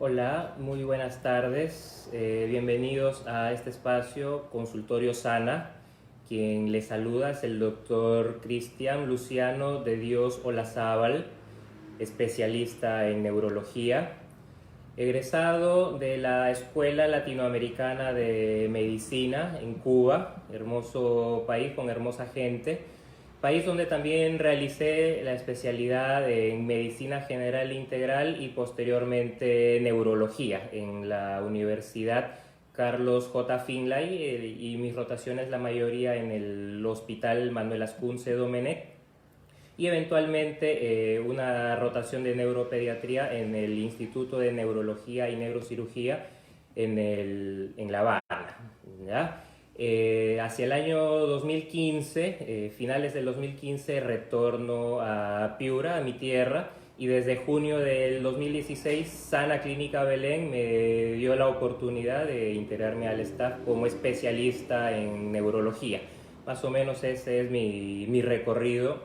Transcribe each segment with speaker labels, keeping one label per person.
Speaker 1: Hola, muy buenas tardes. Bienvenidos a este espacio Consultorio Sana. Quien les saluda es el doctor Cristian Luciano de Dios Olazábal, especialista en neurología, egresado de la Escuela Latinoamericana de Medicina en Cuba, hermoso país con hermosa gente, país donde también realicé la especialidad en Medicina General Integral y posteriormente Neurología en la Universidad Carlos J. Finlay, y mis rotaciones la mayoría en el Hospital Manuel Ascunce Domenech y eventualmente una rotación de neuropediatría en el Instituto de Neurología y Neurocirugía en La Habana. ¿Ya? Hacia el año 2015, finales del 2015, retorno a Piura, a mi tierra, y desde junio del 2016, Sana Clínica Belén me dio la oportunidad de integrarme al staff como especialista en neurología. Más o menos ese es mi recorrido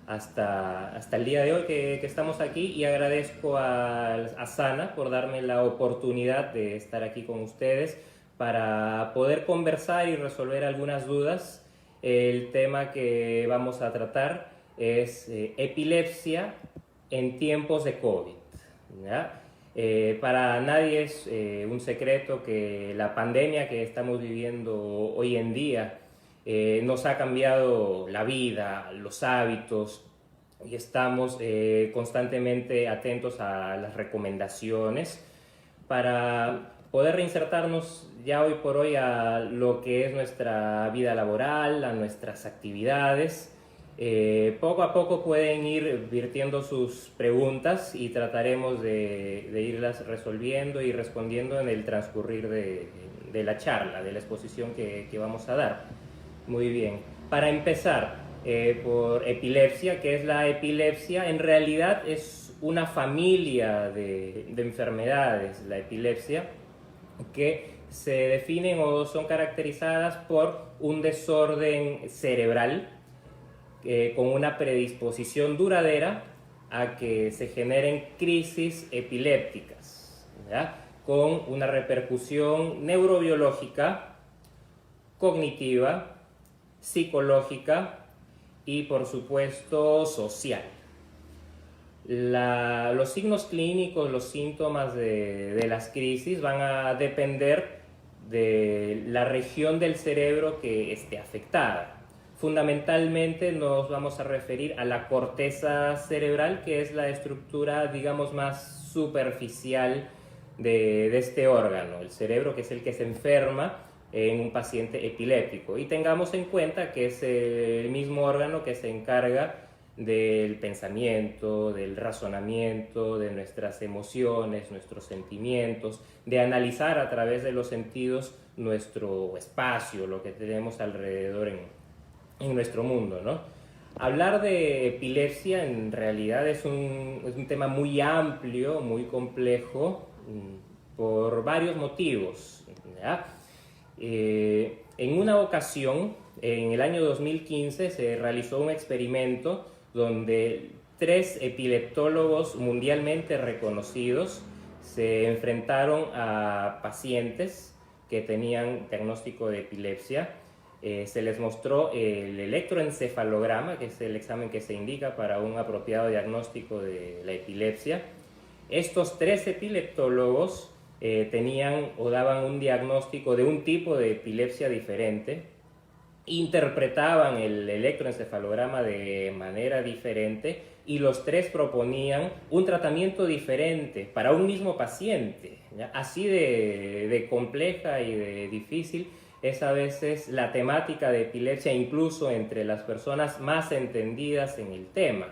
Speaker 1: hasta el día de hoy que estamos aquí, y agradezco a Sana por darme la oportunidad de estar aquí con ustedes para poder conversar y resolver algunas dudas. El tema que vamos a tratar es epilepsia en tiempos de COVID. ¿Ya? Para nadie es un secreto que la pandemia que estamos viviendo hoy en día nos ha cambiado la vida, los hábitos, y estamos constantemente atentos a las recomendaciones para poder reinsertarnos ya hoy por hoy a lo que es nuestra vida laboral, a nuestras actividades. Poco a poco pueden ir virtiendo sus preguntas y trataremos de irlas resolviendo y respondiendo en el transcurrir de la charla, de la exposición que vamos a dar. Muy bien. Para empezar, por epilepsia, ¿qué es la epilepsia? En realidad es una familia de enfermedades, la epilepsia, que se definen o son caracterizadas por un desorden cerebral con una predisposición duradera a que se generen crisis epilépticas, ¿ya? Con una repercusión neurobiológica, cognitiva, psicológica y por supuesto social. Los signos clínicos, los síntomas de las crisis van a depender de la región del cerebro que esté afectada. Fundamentalmente nos vamos a referir a la corteza cerebral, que es la estructura, digamos, más superficial de este órgano, el cerebro, que es el que se enferma en un paciente epiléptico. Y tengamos en cuenta que es el mismo órgano que se encarga del pensamiento, del razonamiento, de nuestras emociones, nuestros sentimientos, de analizar a través de los sentidos nuestro espacio, lo que tenemos alrededor en nuestro mundo, ¿no? Hablar de epilepsia en realidad es un tema muy amplio, muy complejo, por varios motivos, ¿ya? En una ocasión, en el año 2015, se realizó un experimento donde tres epileptólogos mundialmente reconocidos se enfrentaron a pacientes que tenían diagnóstico de epilepsia. Se les mostró el electroencefalograma, que es el examen que se indica para un apropiado diagnóstico de la epilepsia. Estos tres epileptólogos tenían o daban un diagnóstico de un tipo de epilepsia diferente, interpretaban el electroencefalograma de manera diferente, y los tres proponían un tratamiento diferente para un mismo paciente, ¿ya? Así de compleja y de difícil es a veces la temática de epilepsia, incluso entre las personas más entendidas en el tema,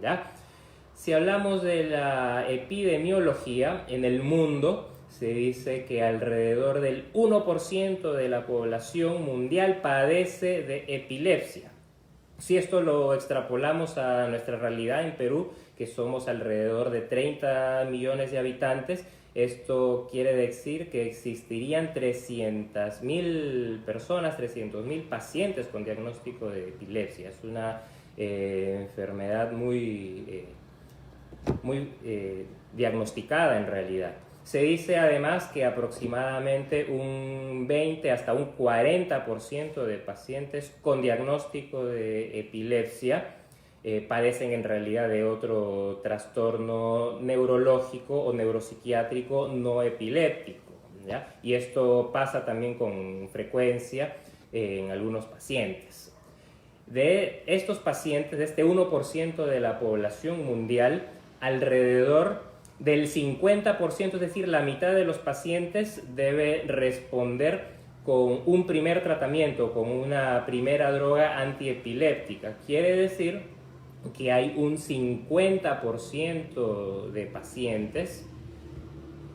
Speaker 1: ¿ya? Si hablamos de la epidemiología en el mundo, se dice que alrededor del 1% de la población mundial padece de epilepsia. Si esto lo extrapolamos a nuestra realidad en Perú, que somos alrededor de 30 millones de habitantes, esto quiere decir que existirían 300.000 personas, 300.000 pacientes con diagnóstico de epilepsia. Es una enfermedad muy diagnosticada en realidad. Se dice además que aproximadamente un 20 hasta un 40% de pacientes con diagnóstico de epilepsia padecen en realidad de otro trastorno neurológico o neuropsiquiátrico no epiléptico, ¿ya? Y esto pasa también con frecuencia en algunos pacientes. De estos pacientes, de este 1% de la población mundial, alrededor del 50%, es decir, la mitad de los pacientes debe responder con un primer tratamiento, con una primera droga antiepiléptica. Quiere decir que hay un 50% de pacientes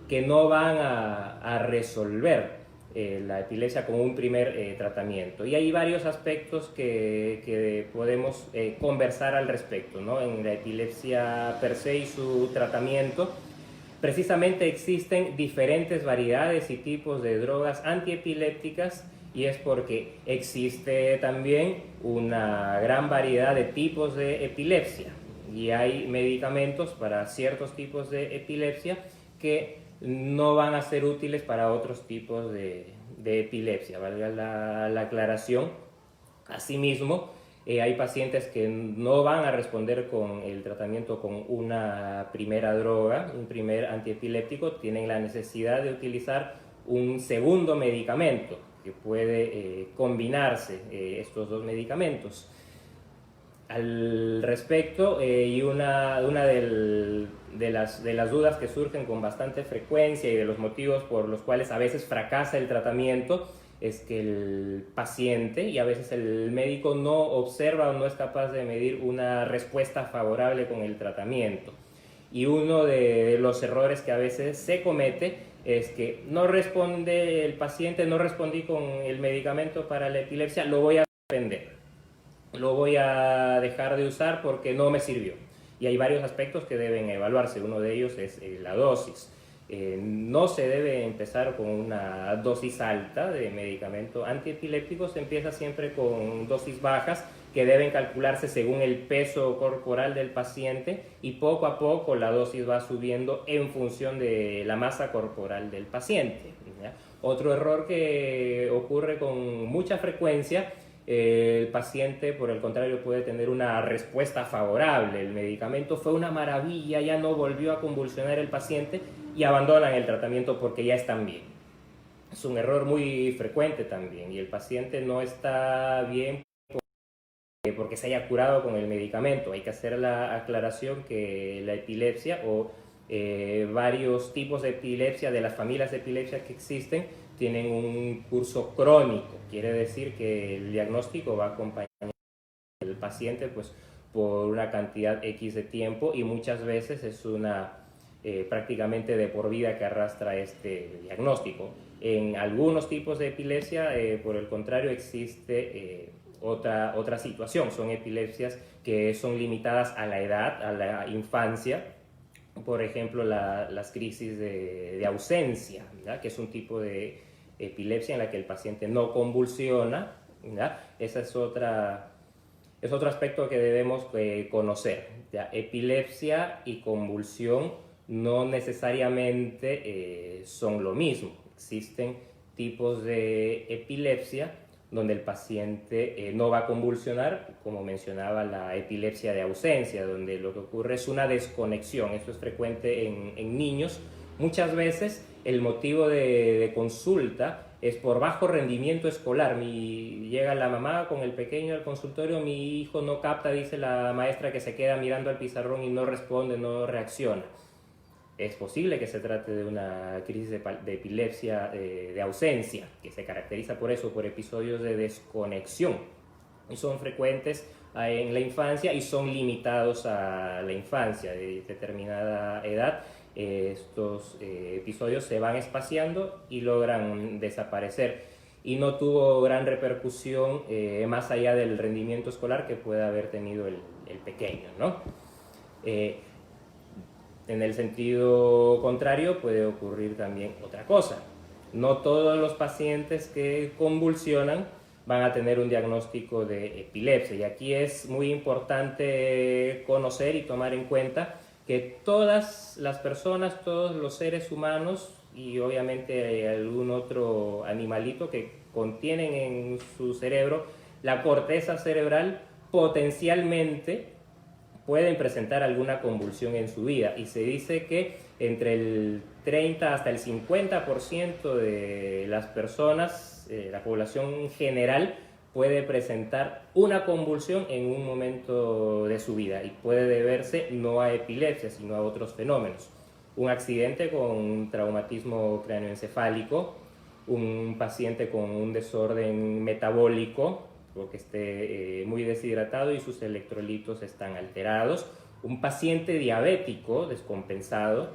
Speaker 1: que no van a resolver la epilepsia con un primer tratamiento. Y hay varios aspectos que podemos conversar al respecto, ¿no? En la epilepsia per se y su tratamiento, precisamente existen diferentes variedades y tipos de drogas antiepilépticas, y es porque existe también una gran variedad de tipos de epilepsia y hay medicamentos para ciertos tipos de epilepsia que no van a ser útiles para otros tipos de epilepsia, valga la aclaración. Asimismo, hay pacientes que no van a responder con el tratamiento con una primera droga, un primer antiepiléptico, tienen la necesidad de utilizar un segundo medicamento que puede combinarse estos dos medicamentos. Al respecto, y una de las dudas que surgen con bastante frecuencia y de los motivos por los cuales a veces fracasa el tratamiento es que el paciente y a veces el médico no observa o no es capaz de medir una respuesta favorable con el tratamiento. Y uno de los errores que a veces se comete es que no responde el paciente, no respondí con el medicamento para la epilepsia, lo voy a suspender, lo voy a dejar de usar porque no me sirvió. Y hay varios aspectos que deben evaluarse, uno de ellos es la dosis. No se debe empezar con una dosis alta de medicamento antiepiléptico, se empieza siempre con dosis bajas que deben calcularse según el peso corporal del paciente y poco a poco la dosis va subiendo en función de la masa corporal del paciente, ¿ya? Otro error que ocurre con mucha frecuencia, el paciente por el contrario puede tener una respuesta favorable, el medicamento fue una maravilla, ya no volvió a convulsionar el paciente y abandonan el tratamiento porque ya están bien. Es un error muy frecuente también y el paciente no está bien porque se haya curado con el medicamento. Hay que hacer la aclaración que la epilepsia o varios tipos de epilepsia, de las familias de epilepsia que existen, tienen un curso crónico. Quiere decir que el diagnóstico va acompañado del paciente pues, por una cantidad X de tiempo y muchas veces es una prácticamente de por vida que arrastra este diagnóstico. En algunos tipos de epilepsia, por el contrario, existe otra situación. Son epilepsias que son limitadas a la edad, a la infancia. Por ejemplo, las crisis de ausencia, ¿ya? Que es un tipo de epilepsia en la que el paciente no convulsiona, ¿ya? Ese es otro aspecto que debemos conocer, ¿ya? Epilepsia y convulsión no necesariamente son lo mismo. Existen tipos de epilepsia donde el paciente no va a convulsionar, como mencionaba la epilepsia de ausencia, donde lo que ocurre es una desconexión. Esto es frecuente en niños. Muchas veces el motivo de consulta es por bajo rendimiento escolar. Llega la mamá con el pequeño al consultorio, mi hijo no capta, dice la maestra, que se queda mirando al pizarrón y no responde, no reacciona. Es posible que se trate de una crisis de epilepsia de ausencia, que se caracteriza por eso, por episodios de desconexión. Y son frecuentes en la infancia y son limitados a la infancia de determinada edad. Estos episodios se van espaciando y logran desaparecer. Y no tuvo gran repercusión más allá del rendimiento escolar que pueda haber tenido el pequeño, ¿no? En el sentido contrario puede ocurrir también otra cosa. No todos los pacientes que convulsionan van a tener un diagnóstico de epilepsia y aquí es muy importante conocer y tomar en cuenta que todas las personas, todos los seres humanos y obviamente algún otro animalito que contienen en su cerebro la corteza cerebral potencialmente pueden presentar alguna convulsión en su vida, y se dice que entre el 30 hasta el 50% de las personas, la población general, puede presentar una convulsión en un momento de su vida, y puede deberse no a epilepsia, sino a otros fenómenos. Un accidente con un traumatismo cráneoencefálico, un paciente con un desorden metabólico, porque esté muy deshidratado y sus electrolitos están alterados, un paciente diabético descompensado,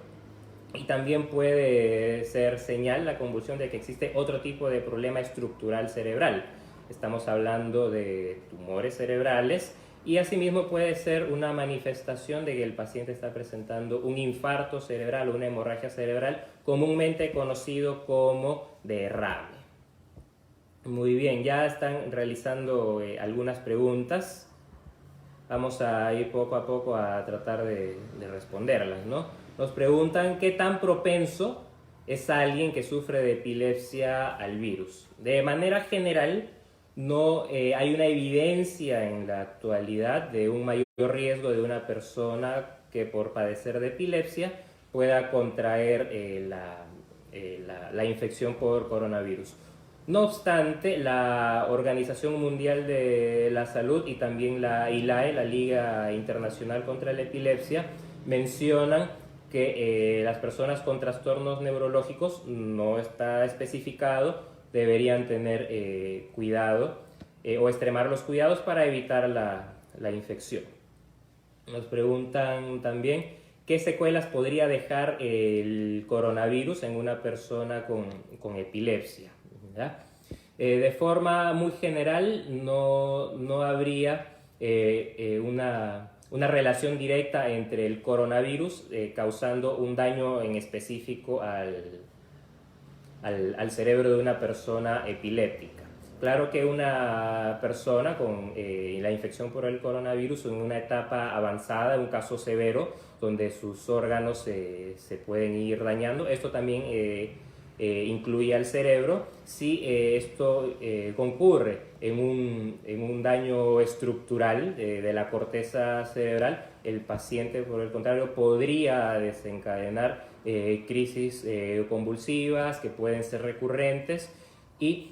Speaker 1: y también puede ser señal la convulsión de que existe otro tipo de problema estructural cerebral. Estamos hablando de tumores cerebrales, y asimismo puede ser una manifestación de que el paciente está presentando un infarto cerebral o una hemorragia cerebral, comúnmente conocido como derrame. Muy bien, ya están realizando algunas preguntas. Vamos a ir poco a poco a tratar de responderlas, ¿no? Nos preguntan qué tan propenso es alguien que sufre de epilepsia al virus. De manera general, no hay una evidencia en la actualidad de un mayor riesgo de una persona que por padecer de epilepsia pueda contraer la infección por coronavirus. No obstante, la Organización Mundial de la Salud y también la ILAE, la Liga Internacional contra la Epilepsia, mencionan que las personas con trastornos neurológicos, no está especificado, deberían tener cuidado o extremar los cuidados para evitar la infección. Nos preguntan también qué secuelas podría dejar el coronavirus en una persona con epilepsia. De forma muy general, no habría una relación directa entre el coronavirus causando un daño en específico al cerebro de una persona epiléptica. Claro que una persona con la infección por el coronavirus en una etapa avanzada, un caso severo, donde sus órganos se pueden ir dañando, esto también incluye al cerebro. Si esto concurre en un daño estructural de la corteza cerebral, el paciente, por el contrario, podría desencadenar crisis convulsivas que pueden ser recurrentes, y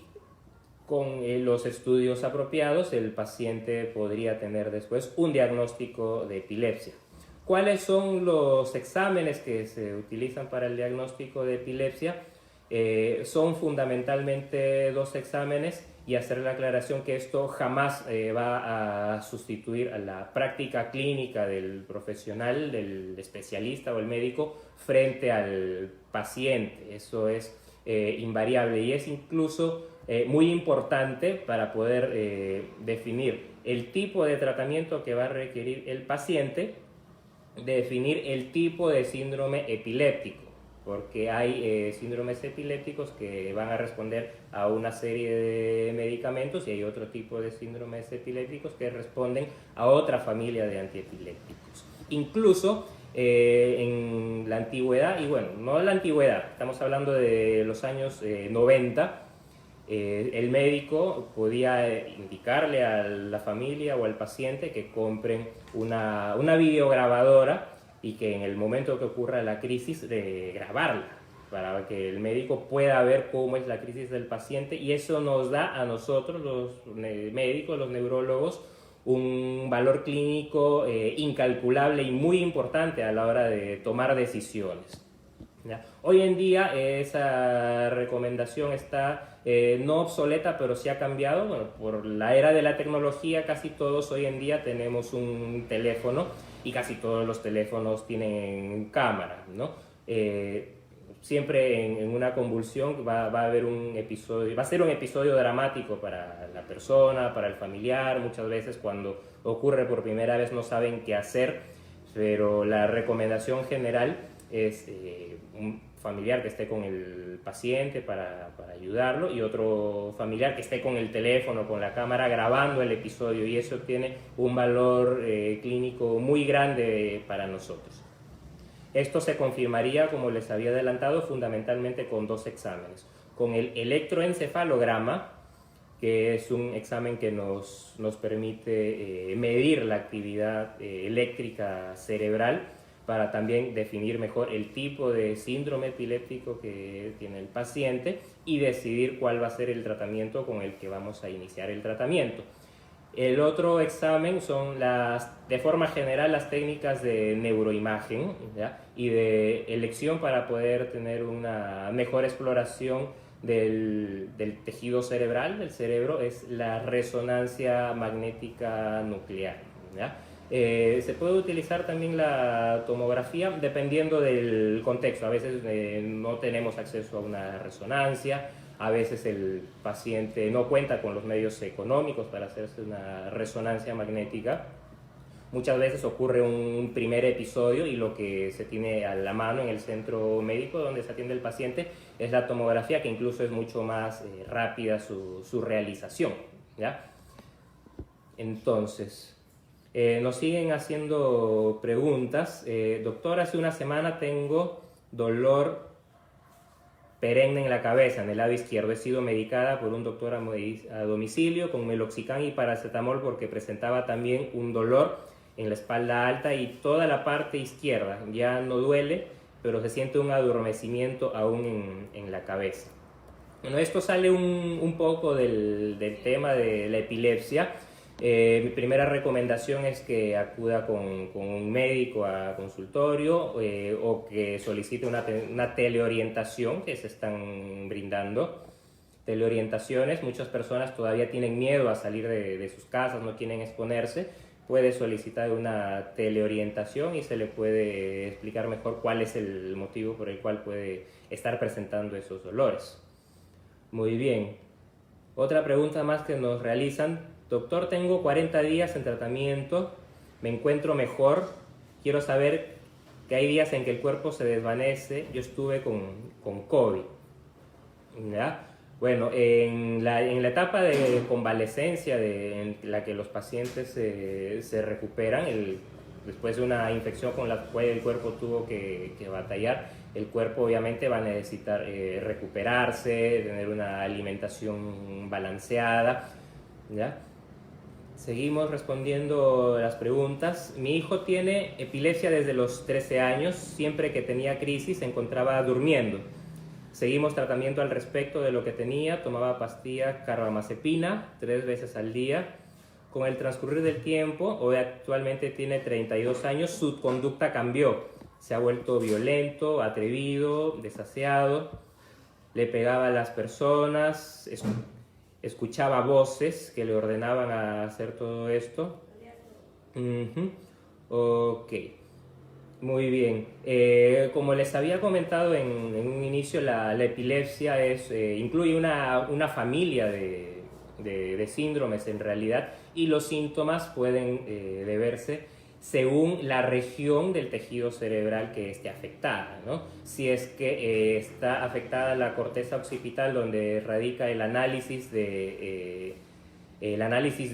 Speaker 1: con los estudios apropiados el paciente podría tener después un diagnóstico de epilepsia. ¿Cuáles son los exámenes que se utilizan para el diagnóstico de epilepsia? Son fundamentalmente dos exámenes, y hacer la aclaración que esto jamás va a sustituir a la práctica clínica del profesional, del especialista o el médico frente al paciente. Eso es invariable, y es incluso muy importante para poder definir el tipo de tratamiento que va a requerir el paciente, definir el tipo de síndrome epiléptico, porque hay síndromes epilépticos que van a responder a una serie de medicamentos, y hay otro tipo de síndromes epilépticos que responden a otra familia de antiepilépticos. Incluso en la antigüedad, y bueno, no en la antigüedad, estamos hablando de los años 90, el médico podía indicarle a la familia o al paciente que compren una videograbadora, y que en el momento que ocurra la crisis de grabarla, para que el médico pueda ver cómo es la crisis del paciente, y eso nos da a nosotros, los médicos, los neurólogos, un valor clínico incalculable y muy importante a la hora de tomar decisiones. ¿Ya? Hoy en día esa recomendación está no obsoleta, pero sí ha cambiado. Bueno, por la era de la tecnología, casi todos hoy en día tenemos un teléfono, y casi todos los teléfonos tienen cámara, ¿no? Siempre en una convulsión va a haber un episodio, va a ser un episodio dramático para la persona, para el familiar. Muchas veces cuando ocurre por primera vez no saben qué hacer, pero la recomendación general es un familiar que esté con el paciente para ayudarlo, y otro familiar que esté con el teléfono, con la cámara, grabando el episodio, y eso tiene un valor clínico muy grande para nosotros. Esto se confirmaría, como les había adelantado, fundamentalmente con 2 exámenes. Con el electroencefalograma, que es un examen que nos permite medir la actividad eléctrica cerebral para también definir mejor el tipo de síndrome epiléptico que tiene el paciente y decidir cuál va a ser el tratamiento con el que vamos a iniciar el tratamiento. El otro examen son de forma general las técnicas de neuroimagen, ¿ya? Y de elección para poder tener una mejor exploración del tejido cerebral, del cerebro, es la resonancia magnética nuclear, ¿ya? Se puede utilizar también la tomografía dependiendo del contexto. A veces no tenemos acceso a una resonancia, a veces el paciente no cuenta con los medios económicos para hacerse una resonancia magnética. Muchas veces ocurre un primer episodio y lo que se tiene a la mano en el centro médico donde se atiende el paciente es la tomografía, que incluso es mucho más rápida su realización, ¿ya? Entonces, nos siguen haciendo preguntas. Doctor, hace una semana tengo dolor perenne en la cabeza, en el lado izquierdo. He sido medicada por un doctor a domicilio con meloxicam y paracetamol porque presentaba también un dolor en la espalda alta y toda la parte izquierda. Ya no duele, pero se siente un adormecimiento aún en la cabeza. Bueno, esto sale un poco del tema de la epilepsia. Mi primera recomendación es que acuda con un médico a consultorio o que solicite una teleorientación que se están brindando. Teleorientaciones, muchas personas todavía tienen miedo a salir de sus casas, no quieren exponerse. Puede solicitar una teleorientación y se le puede explicar mejor cuál es el motivo por el cual puede estar presentando esos dolores. Muy bien. Otra pregunta más que nos realizan. Doctor, tengo 40 días en tratamiento, me encuentro mejor, quiero saber que hay días en que el cuerpo se desvanece, yo estuve con COVID, ¿ya? Bueno, en la etapa de convalescencia en la que los pacientes se recuperan, después de una infección con la cual el cuerpo tuvo que batallar, el cuerpo obviamente va a necesitar recuperarse, tener una alimentación balanceada, ¿ya? Seguimos respondiendo las preguntas. Mi hijo tiene epilepsia desde los 13 años. Siempre que tenía crisis se encontraba durmiendo. Seguimos tratamiento al respecto de lo que tenía. Tomaba pastilla carbamazepina 3 veces al día. Con el transcurrir del tiempo, hoy actualmente tiene 32 años, su conducta cambió. Se ha vuelto violento, atrevido, desaseado. Le pegaba a las personas, escuchaba voces que le ordenaban a hacer todo esto. Ok, muy bien. Como les había comentado en un inicio, la epilepsia incluye una familia de síndromes en realidad, y los síntomas pueden deberse según la región del tejido cerebral que esté afectada, ¿no? Si es que está afectada la corteza occipital, donde radica el análisis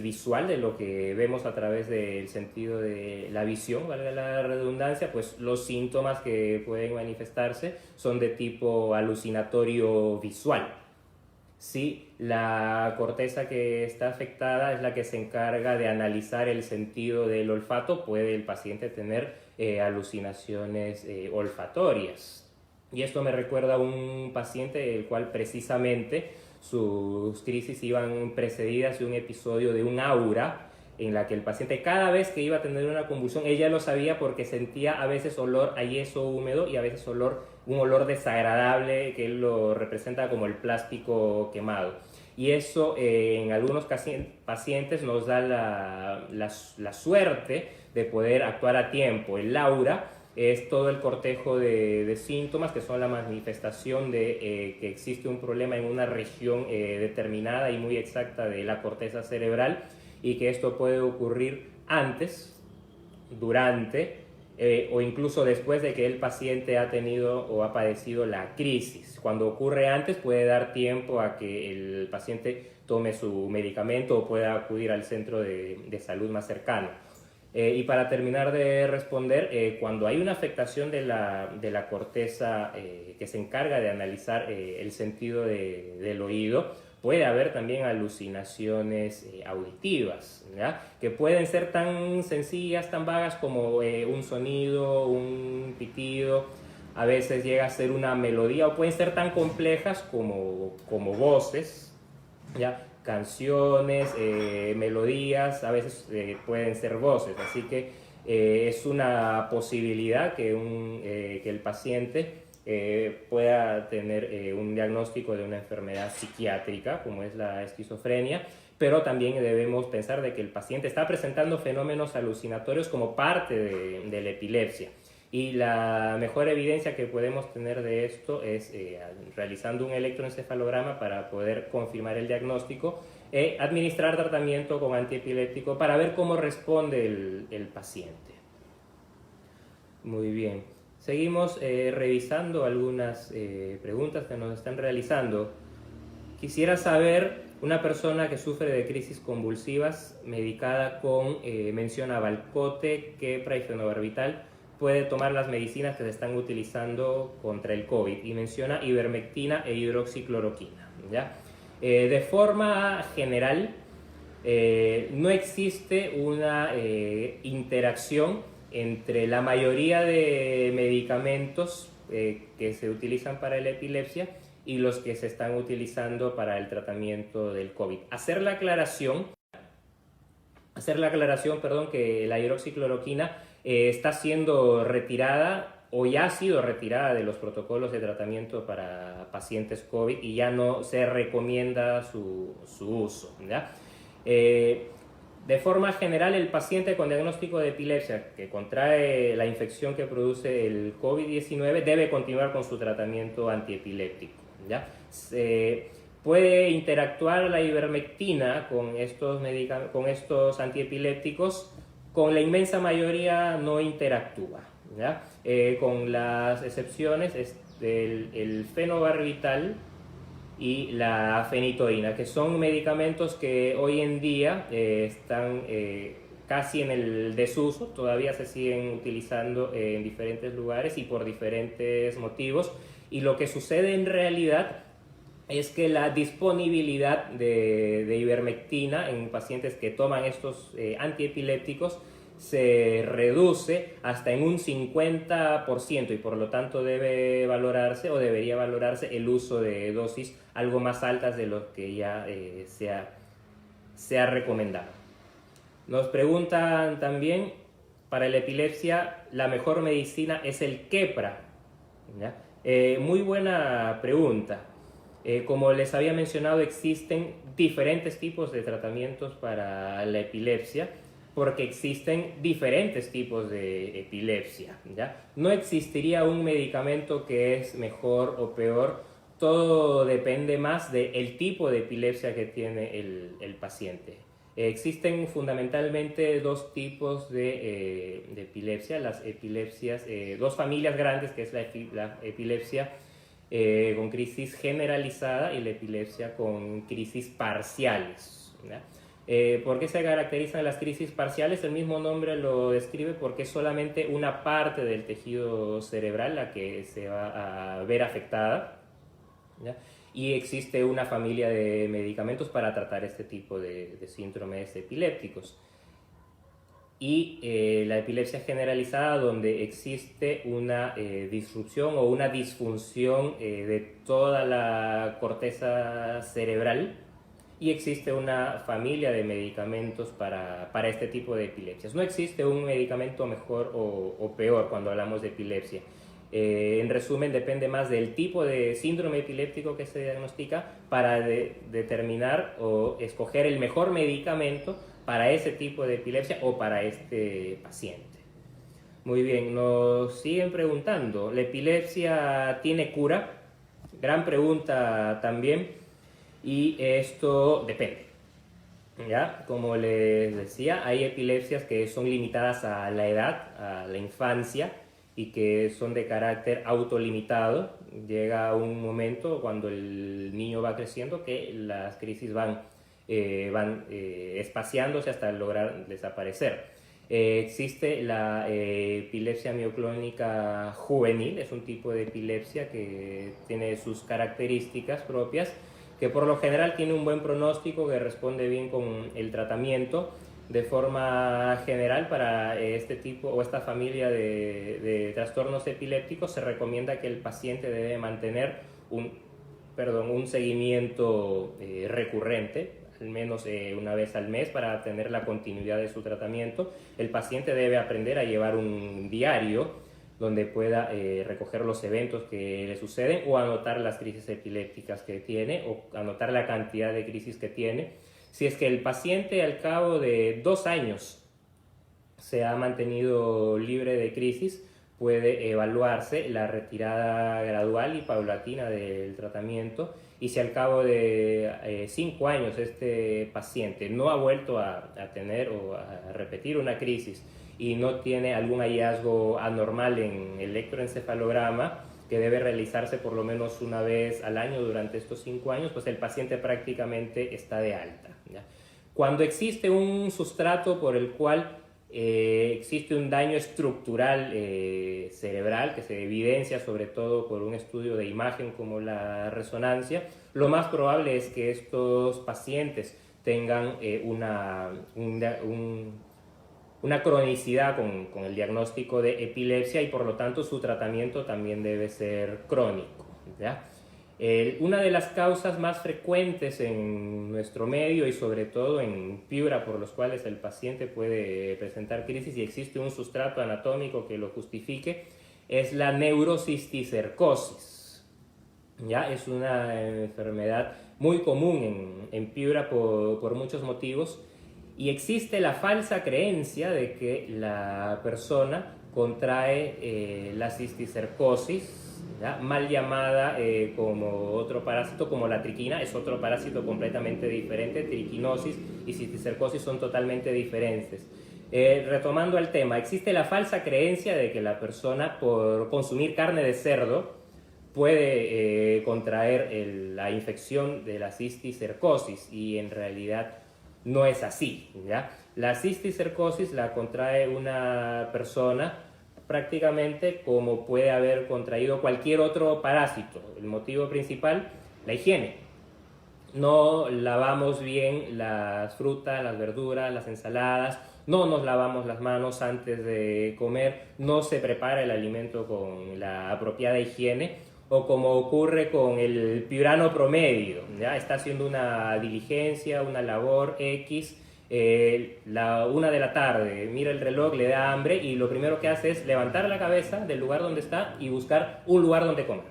Speaker 1: visual de lo que vemos a través del sentido de la visión, valga la redundancia, pues los síntomas que pueden manifestarse son de tipo alucinatorio visual. Si la corteza que está afectada es la que se encarga de analizar el sentido del olfato, puede el paciente tener alucinaciones olfatorias. Y esto me recuerda a un paciente el cual precisamente sus crisis iban precedidas de un episodio de un aura en la que el paciente, cada vez que iba a tener una convulsión, ella lo sabía porque sentía a veces olor a yeso húmedo y a veces un olor desagradable que él lo representa como el plástico quemado. Y eso en algunos pacientes nos da la suerte de poder actuar a tiempo. El aura es todo el cortejo de síntomas que son la manifestación de que existe un problema en una región determinada y muy exacta de la corteza cerebral, y que esto puede ocurrir antes, durante o incluso después de que el paciente ha tenido o ha padecido la crisis. Cuando ocurre antes puede dar tiempo a que el paciente tome su medicamento o pueda acudir al centro de salud más cercano. Y para terminar de responder, cuando hay una afectación de la corteza que se encarga de analizar el sentido del oído, puede haber también alucinaciones auditivas, ¿ya? Que pueden ser tan sencillas, tan vagas como un sonido, un pitido, a veces llega a ser una melodía, o pueden ser tan complejas como voces, ¿ya? Canciones, melodías, a veces pueden ser voces, así que es una posibilidad que el paciente pueda tener un diagnóstico de una enfermedad psiquiátrica como es la esquizofrenia, pero también debemos pensar de que el paciente está presentando fenómenos alucinatorios como parte de la epilepsia. Y la mejor evidencia que podemos tener de esto es realizando un electroencefalograma para poder confirmar el diagnóstico, administrar tratamiento con antiepiléptico para ver cómo responde el paciente. Muy bien. Seguimos revisando algunas preguntas que nos están realizando. Quisiera saber, una persona que sufre de crisis convulsivas medicada con mención a Valcote, Keppra y fenobarbital, puede tomar las medicinas que se están utilizando contra el COVID, y menciona ivermectina e hidroxicloroquina, ¿ya? De forma general, no existe una interacción entre la mayoría de medicamentos que se utilizan para la epilepsia y los que se están utilizando para el tratamiento del COVID. Hacer la aclaración, perdón, que la hidroxicloroquina está siendo retirada o ya ha sido retirada de los protocolos de tratamiento para pacientes COVID y ya no se recomienda su uso, ¿ya? De forma general, el paciente con diagnóstico de epilepsia que contrae la infección que produce el COVID-19 debe continuar con su tratamiento antiepiléptico, ¿ya? Puede interactuar la ivermectina con estos antiepilépticos, con la inmensa mayoría no interactúa, ¿ya? Con las excepciones el fenobarbital y la fenitoína, que son medicamentos que hoy en día están casi en el desuso, todavía se siguen utilizando en diferentes lugares y por diferentes motivos, y lo que sucede en realidad es que la disponibilidad de ivermectina en pacientes que toman estos antiepilépticos se reduce hasta en un 50%, y por lo tanto debe valorarse o debería valorarse el uso de dosis algo más altas de lo que ya se ha recomendado. Nos preguntan también, para la epilepsia, la mejor medicina es el Keppra, ¿ya? Muy buena pregunta. Como les había mencionado, existen diferentes tipos de tratamientos para la epilepsia, porque existen diferentes tipos de epilepsia, ¿ya? No existiría un medicamento que es mejor o peor, todo depende más del tipo de epilepsia que tiene el paciente. Existen fundamentalmente dos tipos de epilepsia, las epilepsias, dos familias grandes, que es la epilepsia con crisis generalizada y la epilepsia con crisis parciales, ¿ya? ¿Por qué se caracterizan las crisis parciales? El mismo nombre lo describe, porque es solamente una parte del tejido cerebral la que se va a ver afectada, ¿ya? Y existe una familia de medicamentos para tratar este tipo de síndromes epilépticos. Y la epilepsia generalizada, donde existe una disrupción o una disfunción de toda la corteza cerebral, y existe una familia de medicamentos para este tipo de epilepsias. No existe un medicamento mejor o peor cuando hablamos de epilepsia. En resumen, depende más del tipo de síndrome epiléptico que se diagnostica para determinar o escoger el mejor medicamento para ese tipo de epilepsia o para este paciente. Muy bien, nos siguen preguntando, ¿la epilepsia tiene cura? Gran pregunta también. Y esto depende, ¿ya? Como les decía, hay epilepsias que son limitadas a la edad, a la infancia, y que son de carácter autolimitado. Llega un momento cuando el niño va creciendo que las crisis van espaciándose hasta lograr desaparecer. Existe la epilepsia mioclónica juvenil, es un tipo de epilepsia que tiene sus características propias, que por lo general tiene un buen pronóstico, que responde bien con el tratamiento. De forma general, para este tipo o esta familia de trastornos epilépticos se recomienda que el paciente debe mantener un seguimiento recurrente, al menos una vez al mes, para tener la continuidad de su tratamiento. El paciente debe aprender a llevar un diario donde pueda recoger los eventos que le suceden, o anotar las crisis epilépticas que tiene, o anotar la cantidad de crisis que tiene. Si es que el paciente al cabo de 2 años se ha mantenido libre de crisis, puede evaluarse la retirada gradual y paulatina del tratamiento. Y si al cabo de 5 años este paciente no ha vuelto a tener o a repetir una crisis y no tiene algún hallazgo anormal en el electroencefalograma, que debe realizarse por lo menos una vez al año durante estos 5 años, pues el paciente prácticamente está de alta, ¿ya? Cuando existe un sustrato por el cual existe un daño estructural cerebral, que se evidencia sobre todo por un estudio de imagen como la resonancia, lo más probable es que estos pacientes tengan una cronicidad con el diagnóstico de epilepsia, y por lo tanto su tratamiento también debe ser crónico, ¿ya? Una de las causas más frecuentes en nuestro medio, y sobre todo en Piura, por los cuales el paciente puede presentar crisis y existe un sustrato anatómico que lo justifique, es la neurocisticercosis, ¿ya? Es una enfermedad muy común en Piura por muchos motivos. Y existe la falsa creencia de que la persona contrae la cisticercosis, ¿ya? Mal llamada como otro parásito, como la triquina. Es otro parásito completamente diferente. Triquinosis y cisticercosis son totalmente diferentes. Retomando el tema, existe la falsa creencia de que la persona, por consumir carne de cerdo, puede contraer la infección de la cisticercosis, y en realidad no es así, ¿ya? La cisticercosis la contrae una persona prácticamente como puede haber contraído cualquier otro parásito. El motivo principal, la higiene. No lavamos bien las frutas, las verduras, las ensaladas, no nos lavamos las manos antes de comer, no se prepara el alimento con la apropiada higiene, o como ocurre con el piurano promedio, ¿ya? Está haciendo una diligencia, una labor X, la 1 de la tarde, mira el reloj, le da hambre, y lo primero que hace es levantar la cabeza del lugar donde está y buscar un lugar donde comer.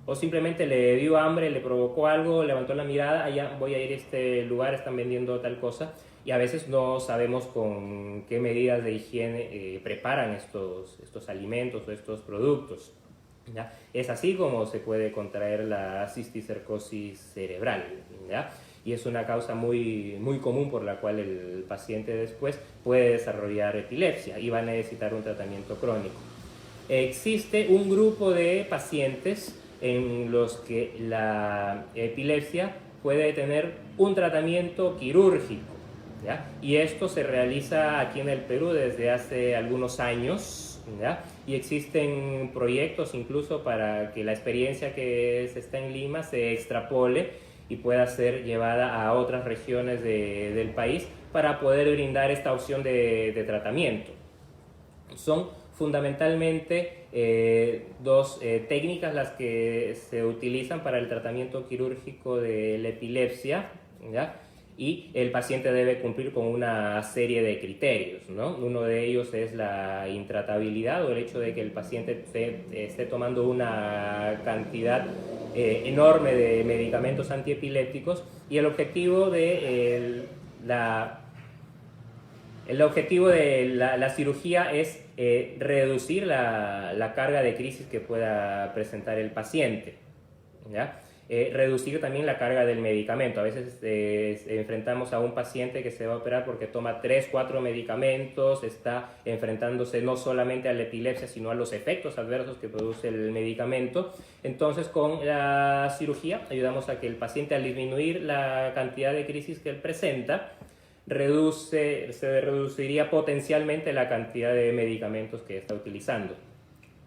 Speaker 1: O simplemente le dio hambre, le provocó algo, levantó la mirada, allá voy a ir a este lugar, están vendiendo tal cosa, y a veces no sabemos con qué medidas de higiene preparan estos alimentos o estos productos, ¿ya? Es así como se puede contraer la cisticercosis cerebral, ¿ya? Y es una causa muy, muy común por la cual el paciente después puede desarrollar epilepsia y va a necesitar un tratamiento crónico. Existe un grupo de pacientes en los que la epilepsia puede tener un tratamiento quirúrgico, ¿ya? Y esto se realiza aquí en el Perú desde hace algunos años, ¿ya? Y existen proyectos incluso para que la experiencia que se está en Lima se extrapole y pueda ser llevada a otras regiones del país para poder brindar esta opción de tratamiento. Son fundamentalmente dos técnicas las que se utilizan para el tratamiento quirúrgico de la epilepsia, ¿ya? Y el paciente debe cumplir con una serie de criterios, ¿no? Uno de ellos es la intratabilidad, o el hecho de que el paciente esté tomando una cantidad enorme de medicamentos antiepilépticos, y el objetivo de la cirugía es reducir la carga de crisis que pueda presentar el paciente, ¿ya? Reducir también la carga del medicamento. A veces enfrentamos a un paciente que se va a operar porque toma 3, 4 medicamentos, está enfrentándose no solamente a la epilepsia, sino a los efectos adversos que produce el medicamento. Entonces, con la cirugía ayudamos a que el paciente, al disminuir la cantidad de crisis que él presenta, se reduciría potencialmente la cantidad de medicamentos que está utilizando.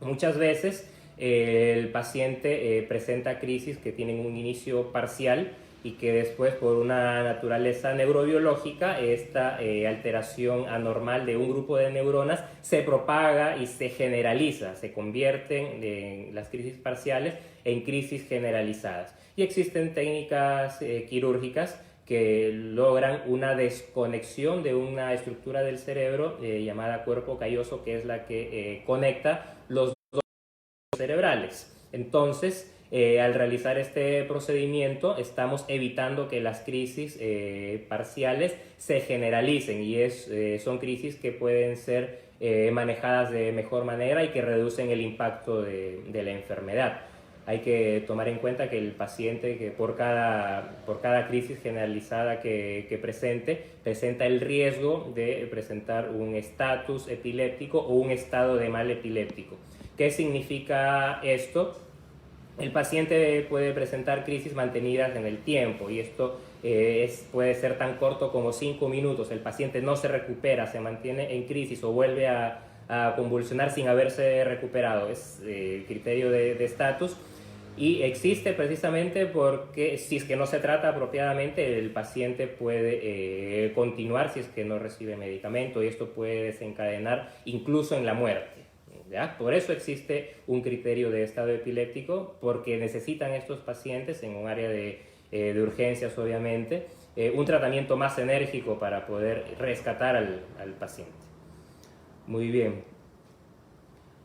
Speaker 1: Muchas veces el paciente presenta crisis que tienen un inicio parcial y que después, por una naturaleza neurobiológica, esta alteración anormal de un grupo de neuronas se propaga y se generaliza, se convierten las crisis parciales en crisis generalizadas. Y existen técnicas quirúrgicas que logran una desconexión de una estructura del cerebro llamada cuerpo calloso, que es la que conecta los cerebrales. Entonces, al realizar este procedimiento, estamos evitando que las crisis parciales se generalicen y son crisis que pueden ser manejadas de mejor manera y que reducen el impacto de la enfermedad. Hay que tomar en cuenta que el paciente, que por cada crisis generalizada que presenta el riesgo de presentar un estatus epiléptico o un estado de mal epiléptico. ¿Qué significa esto? El paciente puede presentar crisis mantenidas en el tiempo y esto puede ser tan corto como 5 minutos. El paciente no se recupera, se mantiene en crisis o vuelve a convulsionar sin haberse recuperado. Es el criterio de estatus. Y existe precisamente porque si es que no se trata apropiadamente, el paciente puede continuar si es que no recibe medicamento y esto puede desencadenar incluso en la muerte. ¿Ya? Por eso existe un criterio de estado epiléptico, porque necesitan estos pacientes en un área de urgencias, obviamente, un tratamiento más enérgico para poder rescatar al paciente. Muy bien.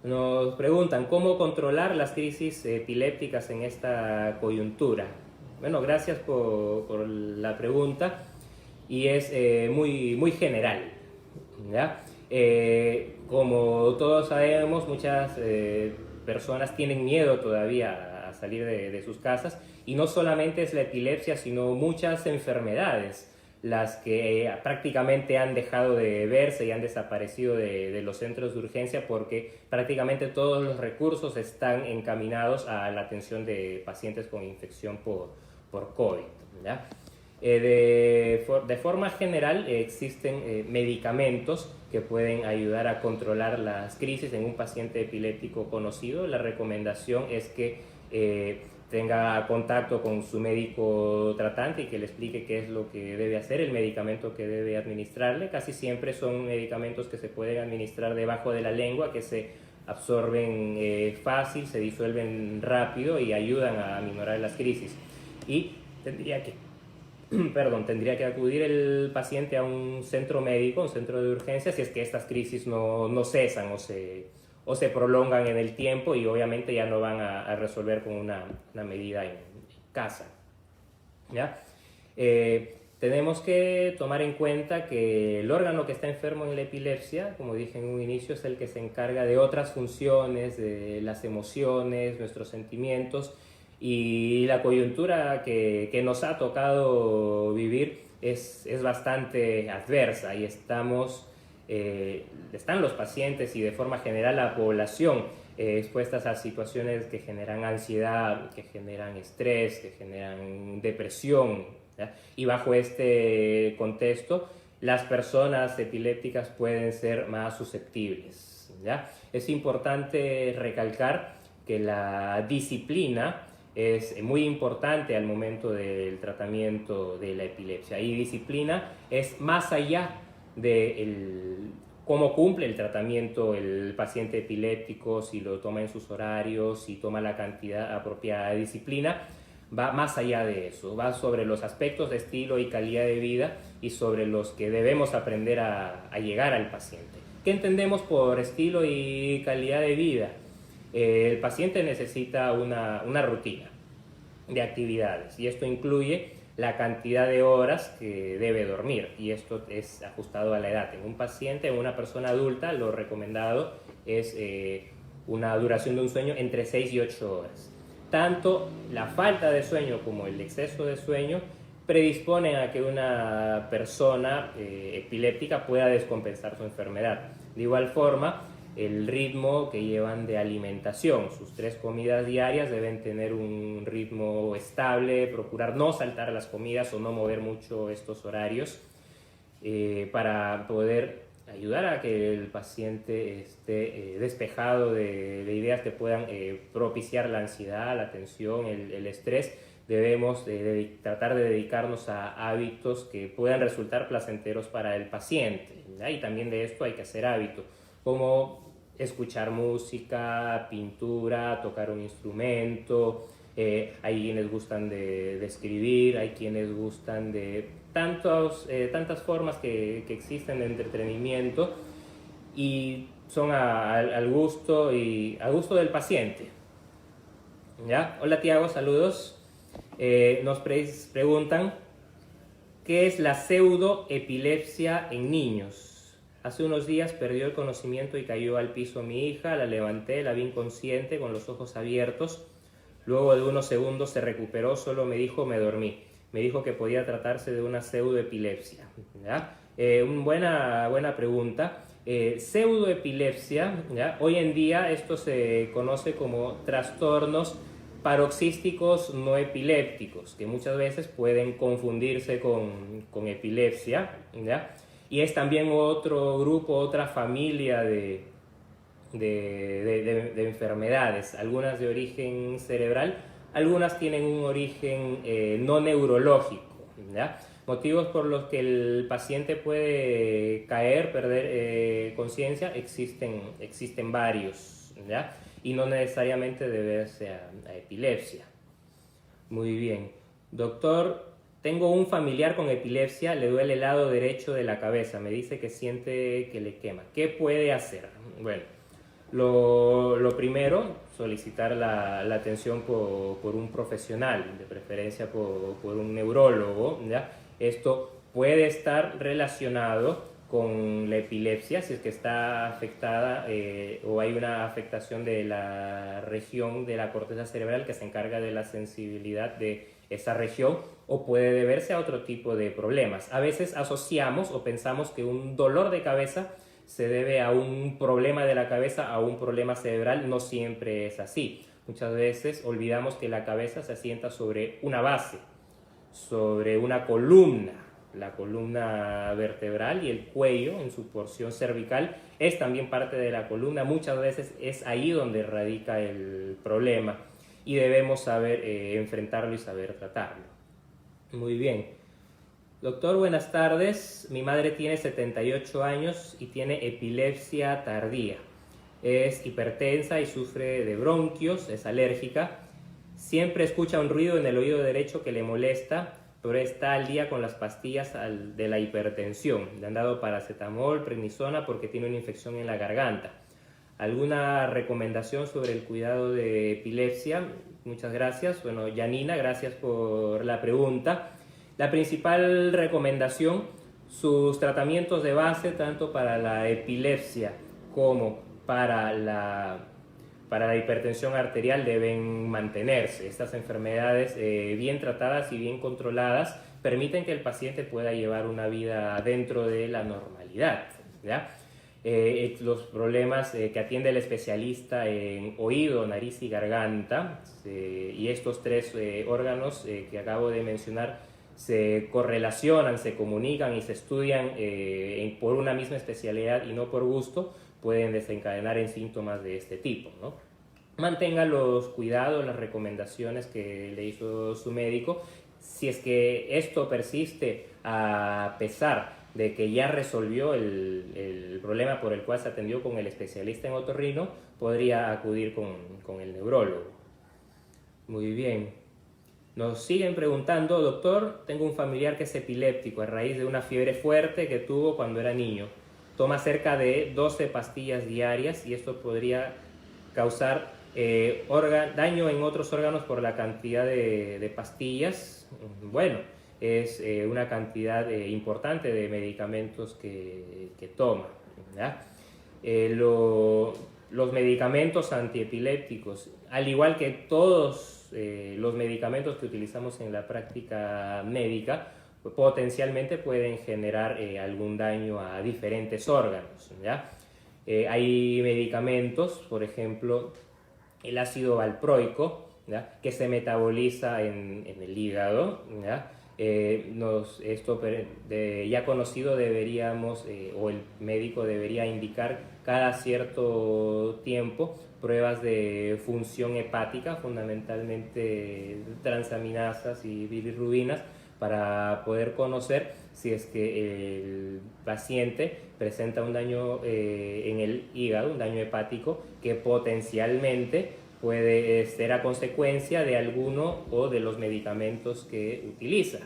Speaker 1: Nos preguntan, ¿cómo controlar las crisis epilépticas en esta coyuntura? Bueno, gracias por la pregunta y es muy general, ¿ya? Como todos sabemos, muchas personas tienen miedo todavía a salir de sus casas y no solamente es la epilepsia, sino muchas enfermedades las que prácticamente han dejado de verse y han desaparecido de los centros de urgencia porque prácticamente todos los recursos están encaminados a la atención de pacientes con infección por COVID, ¿ya? De forma general existen medicamentos que pueden ayudar a controlar las crisis en un paciente epiléptico conocido. La recomendación es que tenga contacto con su médico tratante y que le explique qué es lo que debe hacer, el medicamento que debe administrarle. Casi siempre son medicamentos que se pueden administrar debajo de la lengua, que se absorben fácil, se disuelven rápido y ayudan a aminorar las crisis. Y tendría que acudir el paciente a un centro médico, un centro de urgencias, si es que estas crisis no cesan o se prolongan en el tiempo y obviamente ya no van a resolver con una medida en casa, ¿ya? Tenemos que tomar en cuenta que el órgano que está enfermo en la epilepsia, como dije en un inicio, es el que se encarga de otras funciones, de las emociones, nuestros sentimientos, y la coyuntura que nos ha tocado vivir es bastante adversa y están los pacientes y de forma general la población expuestas a situaciones que generan ansiedad, que generan estrés, que generan depresión, ¿ya? Y bajo este contexto las personas epilépticas pueden ser más susceptibles, ¿ya? Es importante recalcar que la disciplina es muy importante al momento del tratamiento de la epilepsia, y disciplina es más allá de cómo cumple el tratamiento el paciente epiléptico, si lo toma en sus horarios, si toma la cantidad apropiada de disciplina. Va más allá de eso, va sobre los aspectos de estilo y calidad de vida y sobre los que debemos aprender a llegar al paciente. ¿Qué entendemos por estilo y calidad de vida? El paciente necesita una rutina de actividades y esto incluye la cantidad de horas que debe dormir, y esto es ajustado a la edad. En un paciente, en una persona adulta, lo recomendado es una duración de un sueño entre 6 y 8 horas. Tanto la falta de sueño como el exceso de sueño predisponen a que una persona epiléptica pueda descompensar su enfermedad. De igual forma, el ritmo que llevan de alimentación, sus 3 comidas diarias deben tener un ritmo estable, procurar no saltar las comidas o no mover mucho estos horarios. para poder ayudar a que el paciente esté despejado de ideas que puedan propiciar la ansiedad, la tensión, el estrés. Debemos tratar de dedicarnos a hábitos que puedan resultar placenteros para el paciente, ¿ya? Y también de esto hay que hacer hábito, como escuchar música, pintura, tocar un instrumento. Hay quienes gustan de escribir, hay quienes gustan de tantas formas que existen de entretenimiento y son al gusto al gusto del paciente. ¿Ya? Hola Tiago, saludos. Nos preguntan, ¿qué es la pseudoepilepsia en niños? Hace unos días perdió el conocimiento y cayó al piso mi hija, la levanté, la vi inconsciente con los ojos abiertos. Luego de unos segundos se recuperó, solo me dijo me dormí. Me dijo que podía tratarse de una pseudoepilepsia. ¿Ya? Buena pregunta. Pseudoepilepsia, ¿ya? Hoy en día esto se conoce como trastornos paroxísticos no epilépticos, que muchas veces pueden confundirse con epilepsia, ¿ya? Y es también otro grupo, otra familia de enfermedades, algunas de origen cerebral, algunas tienen un origen no neurológico, ¿ya? Motivos por los que el paciente puede caer, perder conciencia, existen varios, ¿ya? Y no necesariamente deberse a epilepsia. Muy bien. Doctor, tengo un familiar con epilepsia, le duele el lado derecho de la cabeza, me dice que siente que le quema. ¿Qué puede hacer? Bueno, lo primero, solicitar la atención por un profesional, de preferencia por un neurólogo, ¿ya? Esto puede estar relacionado con la epilepsia, si es que está afectada o hay una afectación de la región de la corteza cerebral que se encarga de la sensibilidad de esa región, o puede deberse a otro tipo de problemas. A veces asociamos o pensamos que un dolor de cabeza se debe a un problema de la cabeza, a un problema cerebral. No siempre es así. Muchas veces olvidamos que la cabeza se asienta sobre una base, sobre una columna. La columna vertebral y el cuello en su porción cervical es también parte de la columna. Muchas veces es ahí donde radica el problema y debemos saber enfrentarlo y saber tratarlo. Muy bien. Doctor, buenas tardes. Mi madre tiene 78 años y tiene epilepsia tardía. Es hipertensa y sufre de bronquios, es alérgica. Siempre escucha un ruido en el oído derecho que le molesta, pero está al día con las pastillas de la hipertensión. Le han dado paracetamol, prednisona porque tiene una infección en la garganta. ¿Alguna recomendación sobre el cuidado de epilepsia? Muchas gracias. Bueno, Janina, gracias por la pregunta. La principal recomendación, sus tratamientos de base, tanto para la epilepsia como para la hipertensión arterial, deben mantenerse. Estas enfermedades bien tratadas y bien controladas permiten que el paciente pueda llevar una vida dentro de la normalidad, ¿ya? Los problemas que atiende el especialista en oído, nariz y garganta, y estos tres órganos que acabo de mencionar se correlacionan, se comunican y se estudian por una misma especialidad y no por gusto, pueden desencadenar en síntomas de este tipo, ¿no? Mantenga los cuidados, las recomendaciones que le hizo su médico. Si es que esto persiste a pesar de que ya resolvió el problema por el cual se atendió con el especialista en otorrino, podría acudir con el neurólogo. Muy bien. Nos siguen preguntando, doctor, tengo un familiar que es epiléptico a raíz de una fiebre fuerte que tuvo cuando era niño. Toma cerca de 12 pastillas diarias y esto podría causar daño en otros órganos por la cantidad de pastillas. Bueno, es una cantidad importante de medicamentos que toma, ¿ya? Los medicamentos antiepilépticos, al igual que todos los medicamentos que utilizamos en la práctica médica, potencialmente pueden generar algún daño a diferentes órganos, ¿ya? Hay medicamentos, por ejemplo, el ácido valproico, ¿ya?, que se metaboliza en el hígado, ¿ya? ya conocido deberíamos, o el médico debería indicar cada cierto tiempo pruebas de función hepática, fundamentalmente transaminasas y bilirrubinas, para poder conocer si es que el paciente presenta un daño en el hígado, un daño hepático, que potencialmente puede ser a consecuencia de alguno o de los medicamentos que utiliza,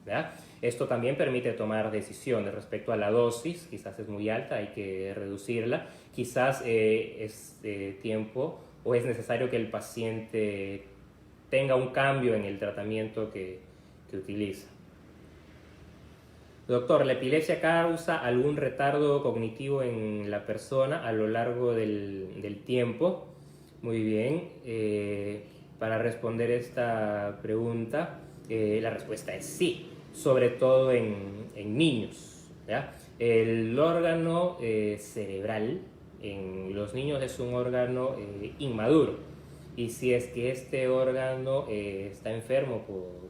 Speaker 1: ¿verdad? Esto también permite tomar decisiones respecto a la dosis. Quizás es muy alta, hay que reducirla. Quizás es tiempo o es necesario que el paciente tenga un cambio en el tratamiento que utiliza. Doctor, ¿la epilepsia causa algún retardo cognitivo en la persona a lo largo del tiempo? Muy bien. Para responder esta pregunta, la respuesta es sí, sobre todo en niños, ¿ya? El órgano cerebral en los niños es un órgano inmaduro, y si es que este órgano está enfermo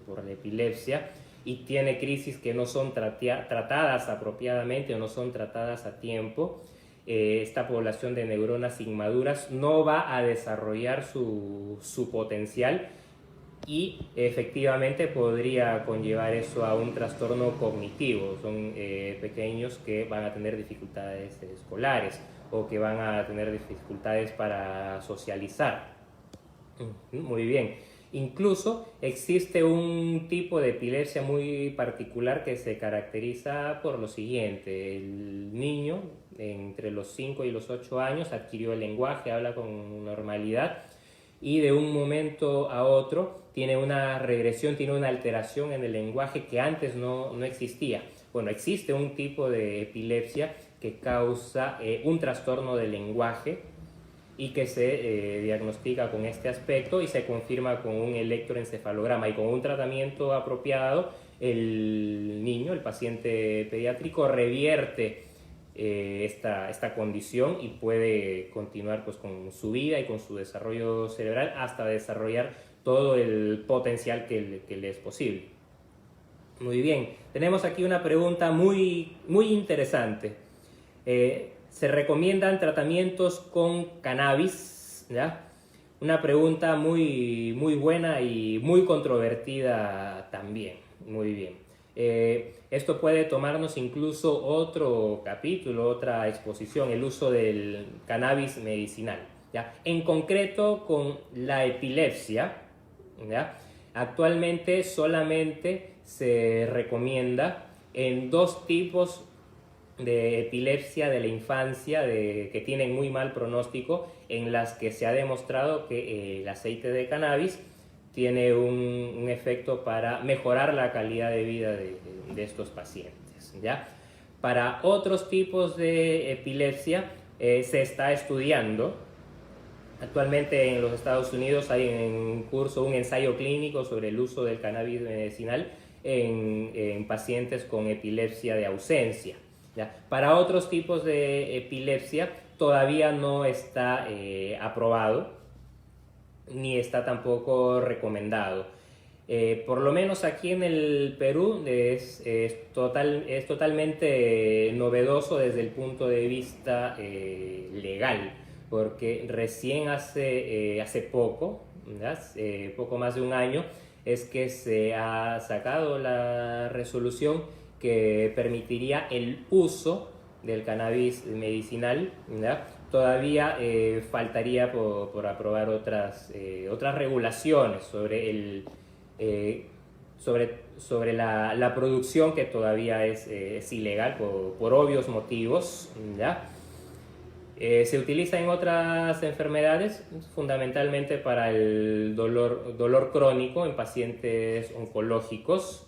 Speaker 1: por la epilepsia y tiene crisis que no son tratadas apropiadamente o no son tratadas a tiempo, esta población de neuronas inmaduras no va a desarrollar su potencial, y efectivamente podría conllevar eso a un trastorno cognitivo. Son pequeños que van a tener dificultades escolares o que van a tener dificultades para socializar. Muy bien. Incluso existe un tipo de epilepsia muy particular que se caracteriza por lo siguiente: el niño entre los 5 y los 8 años adquirió el lenguaje, habla con normalidad, y de un momento a otro tiene una regresión, tiene una alteración en el lenguaje que antes no existía. Bueno, existe un tipo de epilepsia que causa un trastorno del lenguaje y que se diagnostica con este aspecto y se confirma con un electroencefalograma, y con un tratamiento apropiado el niño, el paciente pediátrico, revierte esta condición y puede continuar pues con su vida y con su desarrollo cerebral hasta desarrollar todo el potencial que le es posible. Muy bien, tenemos aquí una pregunta muy interesante. ¿Se recomiendan tratamientos con cannabis? ¿Ya? Una pregunta muy buena y muy controvertida también. Muy bien. Esto puede tomarnos incluso otro capítulo, otra exposición, el uso del cannabis medicinal, ¿ya? En concreto con la epilepsia, ¿ya? Actualmente solamente se recomienda en dos tipos de epilepsia de la infancia que tienen muy mal pronóstico, en las que se ha demostrado que el aceite de cannabis tiene un efecto para mejorar la calidad de vida de estos pacientes, ¿ya? Para otros tipos de epilepsia se está estudiando. Actualmente en los Estados Unidos hay en curso un ensayo clínico sobre el uso del cannabis medicinal en pacientes con epilepsia de ausencia, ¿ya? Para otros tipos de epilepsia todavía no está aprobado ni está tampoco recomendado. Por lo menos aquí en el Perú es totalmente novedoso desde el punto de vista legal, porque recién hace poco, poco más de un año, es que se ha sacado la resolución que permitiría el uso del cannabis medicinal, ¿ya? Todavía faltaría por aprobar otras regulaciones sobre la producción, que todavía es ilegal por obvios motivos, ¿ya? Se utiliza en otras enfermedades, fundamentalmente para el dolor crónico en pacientes oncológicos,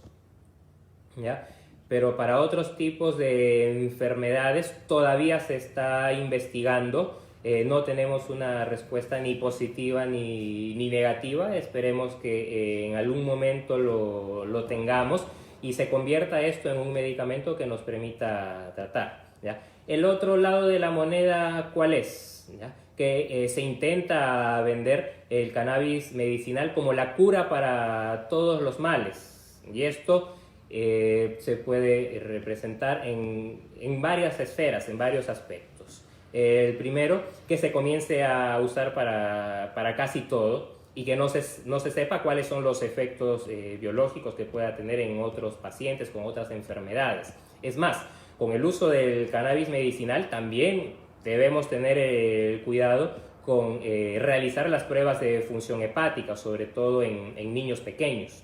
Speaker 1: ¿ya? Pero para otros tipos de enfermedades todavía se está investigando. No tenemos una respuesta ni positiva ni negativa. Esperemos que en algún momento lo tengamos y se convierta esto en un medicamento que nos permita tratar, ¿ya? El otro lado de la moneda, ¿cuál es? ¿Ya? Que se intenta vender el cannabis medicinal como la cura para todos los males, Y esto se puede representar en varias esferas, en varios aspectos. El primero, que se comience a usar para casi todo y que no se sepa cuáles son los efectos biológicos que pueda tener en otros pacientes con otras enfermedades. Es más, con el uso del cannabis medicinal también debemos tener cuidado con realizar las pruebas de función hepática, sobre todo en niños pequeños,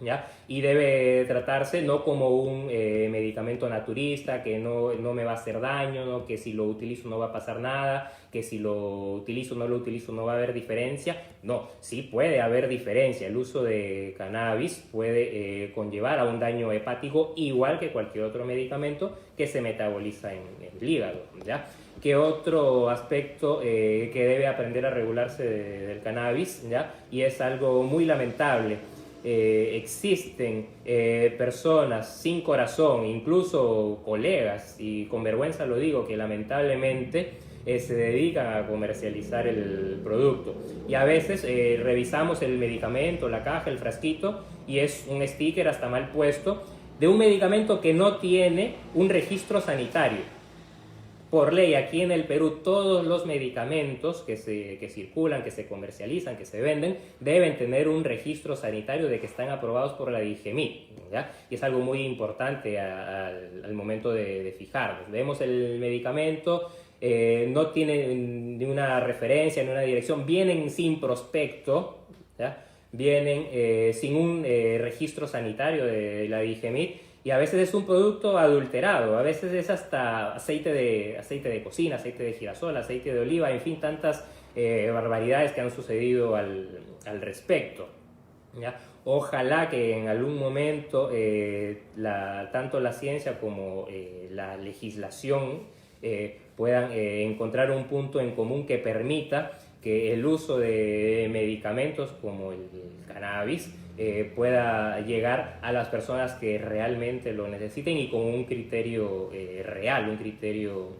Speaker 1: ¿ya? Y debe tratarse no como un medicamento naturista que no me va a hacer daño, ¿no? Que si lo utilizo no va a pasar nada, que si lo utilizo o no lo utilizo no va a haber diferencia. No, sí puede haber diferencia. El uso de cannabis puede conllevar a un daño hepático igual que cualquier otro medicamento que se metaboliza en el hígado, ¿ya? ¿Qué otro aspecto que debe aprender a regularse del cannabis, ¿ya? Y es algo muy lamentable? Existen personas sin corazón, incluso colegas, y con vergüenza lo digo, que lamentablemente se dedican a comercializar el producto. Y a veces revisamos el medicamento, la caja, el frasquito, y es un sticker hasta mal puesto de un medicamento que no tiene un registro sanitario. Por ley, aquí en el Perú, todos los medicamentos que circulan, que se comercializan, que se venden, deben tener un registro sanitario de que están aprobados por la DIGEMIT, ¿ya? Y es algo muy importante al momento de fijarlos. Vemos el medicamento, no tiene ni una referencia, ni una dirección, vienen sin prospecto, ¿ya? Vienen sin un registro sanitario de la DIGEMIT. Y a veces es un producto adulterado, a veces es hasta aceite de cocina, aceite de girasol, aceite de oliva, en fin, tantas barbaridades que han sucedido al respecto, ¿ya? Ojalá que en algún momento tanto la ciencia como la legislación puedan encontrar un punto en común que permita que el uso de medicamentos como el cannabis pueda llegar a las personas que realmente lo necesiten y con un criterio real, un criterio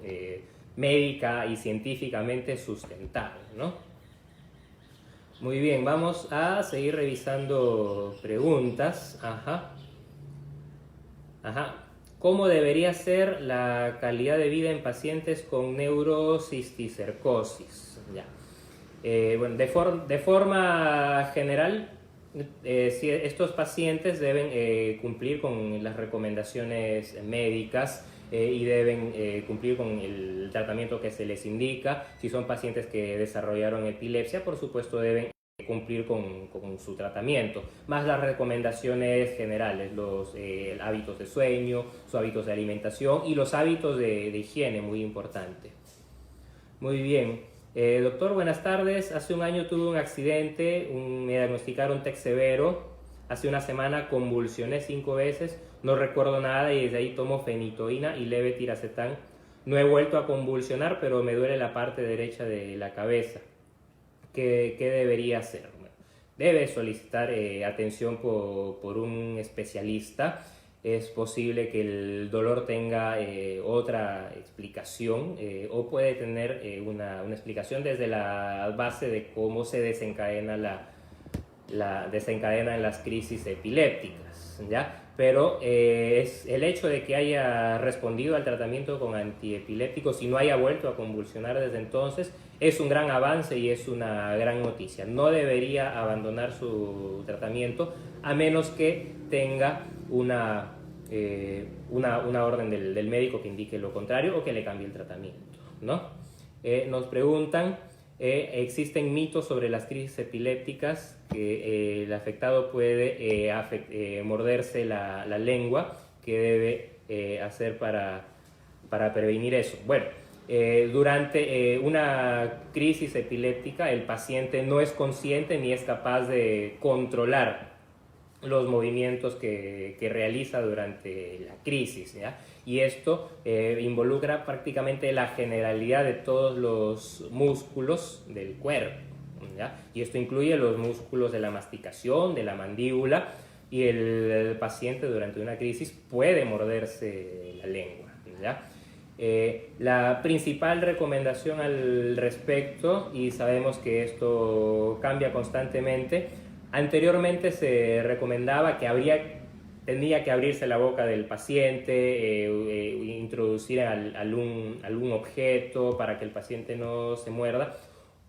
Speaker 1: médica y científicamente sustentable, ¿no? Muy bien, vamos a seguir revisando preguntas. ¿Cómo debería ser la calidad de vida en pacientes con neurocisticercosis? Ya. Bueno, de forma general, si estos pacientes deben cumplir con las recomendaciones médicas y deben cumplir con el tratamiento que se les indica. Si son pacientes que desarrollaron epilepsia, por supuesto deben cumplir con su tratamiento, más las recomendaciones generales, los hábitos de sueño, sus hábitos de alimentación y los hábitos de higiene, muy importante. Muy bien. Doctor, buenas tardes. Hace un año tuve un accidente, me diagnosticaron TEC severo. Hace una semana convulsioné 5 veces, no recuerdo nada y desde ahí tomo fenitoína y levetiracetam. No he vuelto a convulsionar, pero me duele la parte derecha de la cabeza. ¿Qué debería hacer? Bueno, debe solicitar atención por un especialista. Es posible que el dolor tenga otra explicación o puede tener una explicación desde la base de cómo se desencadenan las crisis epilépticas, ¿ya? Pero es el hecho de que haya respondido al tratamiento con antiepilépticos y no haya vuelto a convulsionar desde entonces es un gran avance y es una gran noticia. No debería abandonar su tratamiento a menos que tenga una orden del médico que indique lo contrario o que le cambie el tratamiento, ¿no? Nos preguntan, ¿existen mitos sobre las crisis epilépticas que el afectado puede morderse la lengua? ¿Qué debe hacer para prevenir eso? Bueno, durante una crisis epiléptica el paciente no es consciente ni es capaz de controlar los movimientos que realiza durante la crisis, ¿ya? Y esto involucra prácticamente la generalidad de todos los músculos del cuerpo, ¿ya? Y esto incluye los músculos de la masticación, de la mandíbula, y el paciente durante una crisis puede morderse la lengua, ¿ya? La principal recomendación al respecto, y sabemos que esto cambia constantemente, anteriormente se recomendaba que habría tendría que abrirse la boca del paciente, introducir algún objeto para que el paciente no se muerda.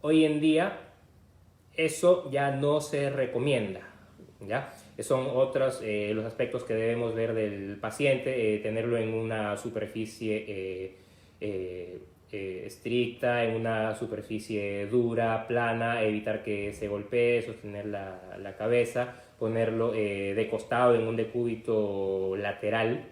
Speaker 1: Hoy en día eso ya no se recomienda, ¿ya? Son otros los aspectos que debemos ver del paciente, tenerlo en una superficie estricta, en una superficie dura, plana, evitar que se golpee, sostener la cabeza, ponerlo de costado en un decúbito lateral.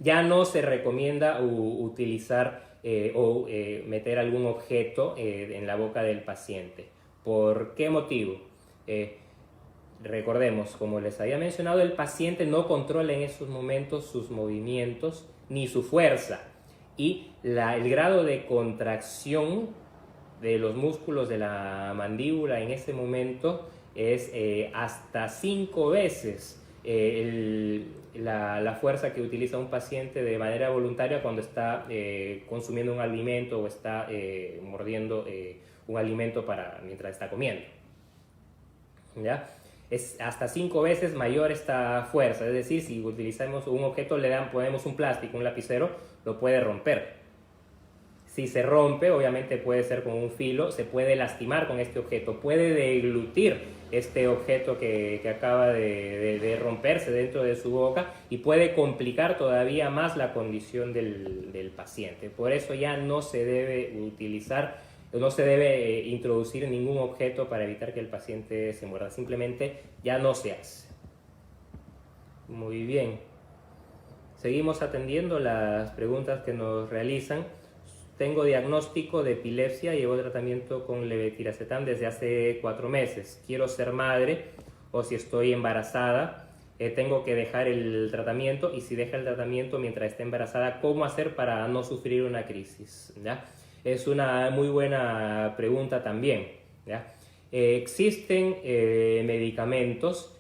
Speaker 1: Ya no se recomienda utilizar o meter algún objeto en la boca del paciente. ¿Por qué motivo? Recordemos, como les había mencionado, el paciente no controla en esos momentos sus movimientos ni su fuerza, y el grado de contracción de los músculos de la mandíbula en ese momento es hasta 5 veces la fuerza que utiliza un paciente de manera voluntaria cuando está consumiendo un alimento o está mordiendo un alimento mientras está comiendo. ¿Ya? Es hasta 5 veces mayor esta fuerza, es decir, si utilizamos un objeto, ponemos un plástico, un lapicero, lo puede romper. Si se rompe, obviamente puede ser con un filo, se puede lastimar con este objeto, puede deglutir este objeto que acaba de romperse dentro de su boca y puede complicar todavía más la condición del paciente. Por eso ya no se debe utilizar, no se debe introducir ningún objeto para evitar que el paciente se muerda, simplemente ya no se hace. Muy bien. Seguimos atendiendo las preguntas que nos realizan. Tengo diagnóstico de epilepsia, llevo tratamiento con levetiracetam desde hace 4 meses. Quiero ser madre, o si estoy embarazada, tengo que dejar el tratamiento, y si deja el tratamiento mientras esté embarazada, ¿cómo hacer para no sufrir una crisis? ¿Ya? Es una muy buena pregunta también, ¿ya? Existen medicamentos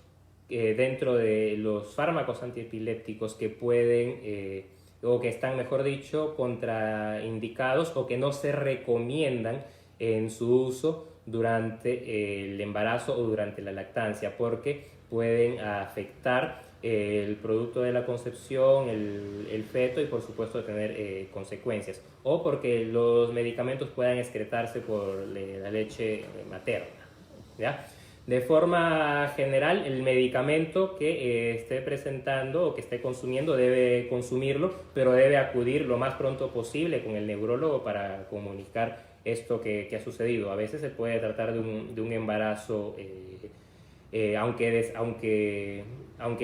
Speaker 1: dentro de los fármacos antiepilépticos que pueden o que están, mejor dicho, contraindicados o que no se recomiendan en su uso durante el embarazo o durante la lactancia, porque pueden afectar el producto de la concepción, el feto, y por supuesto tener consecuencias, o porque los medicamentos puedan excretarse por la leche materna, ¿ya? De forma general, el medicamento que esté presentando o que esté consumiendo debe consumirlo, pero debe acudir lo más pronto posible con el neurólogo para comunicar esto que ha sucedido. A veces se puede tratar de un embarazo, aunque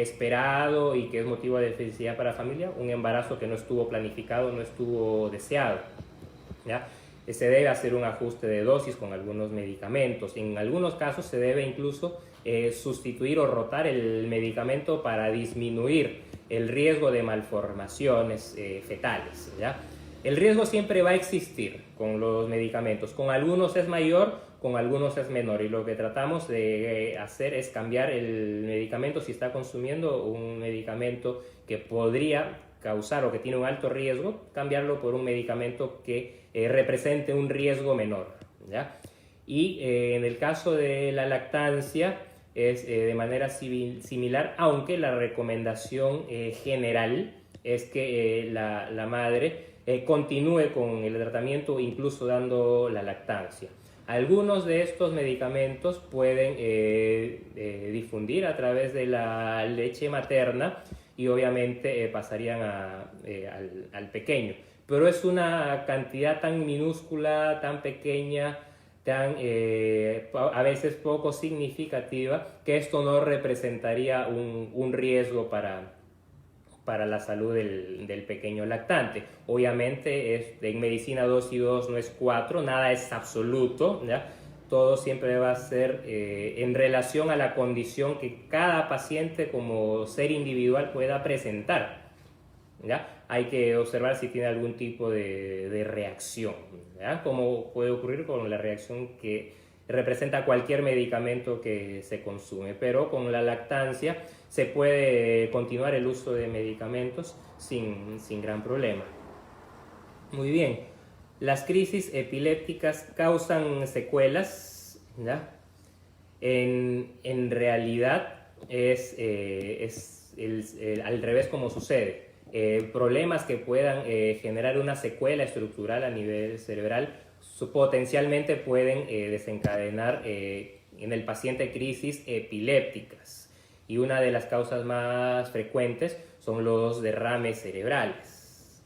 Speaker 1: esperado y que es motivo de felicidad para la familia, un embarazo que no estuvo planificado, no estuvo deseado, ¿ya? Se debe hacer un ajuste de dosis con algunos medicamentos. En algunos casos se debe incluso sustituir o rotar el medicamento para disminuir el riesgo de malformaciones fetales, ¿ya? El riesgo siempre va a existir con los medicamentos. Con algunos es mayor, con algunos es menor. Y lo que tratamos de hacer es cambiar el medicamento. Si está consumiendo un medicamento que podría causar o que tiene un alto riesgo, cambiarlo por un medicamento que represente un riesgo menor, ¿ya? Y en el caso de la lactancia es de manera similar, aunque la recomendación general es que la madre continúe con el tratamiento, incluso dando la lactancia. Algunos de estos medicamentos pueden difundir a través de la leche materna y obviamente pasarían al pequeño. Pero es una cantidad tan minúscula, tan pequeña, a veces poco significativa, que esto no representaría un riesgo para la salud del pequeño lactante. Obviamente en medicina 2 y 2 no es 4, nada es absoluto, ¿ya? Todo siempre va a ser en relación a la condición que cada paciente como ser individual pueda presentar, ¿ya? Hay que observar si tiene algún tipo de reacción, ¿ya? Como puede ocurrir con la reacción que representa cualquier medicamento que se consume, pero con la lactancia se puede continuar el uso de medicamentos sin gran problema. Muy bien. Las crisis epilépticas causan secuelas, ¿ya? En realidad es al revés como sucede. Problemas que puedan generar una secuela estructural a nivel cerebral potencialmente pueden desencadenar en el paciente crisis epilépticas, y una de las causas más frecuentes son los derrames cerebrales,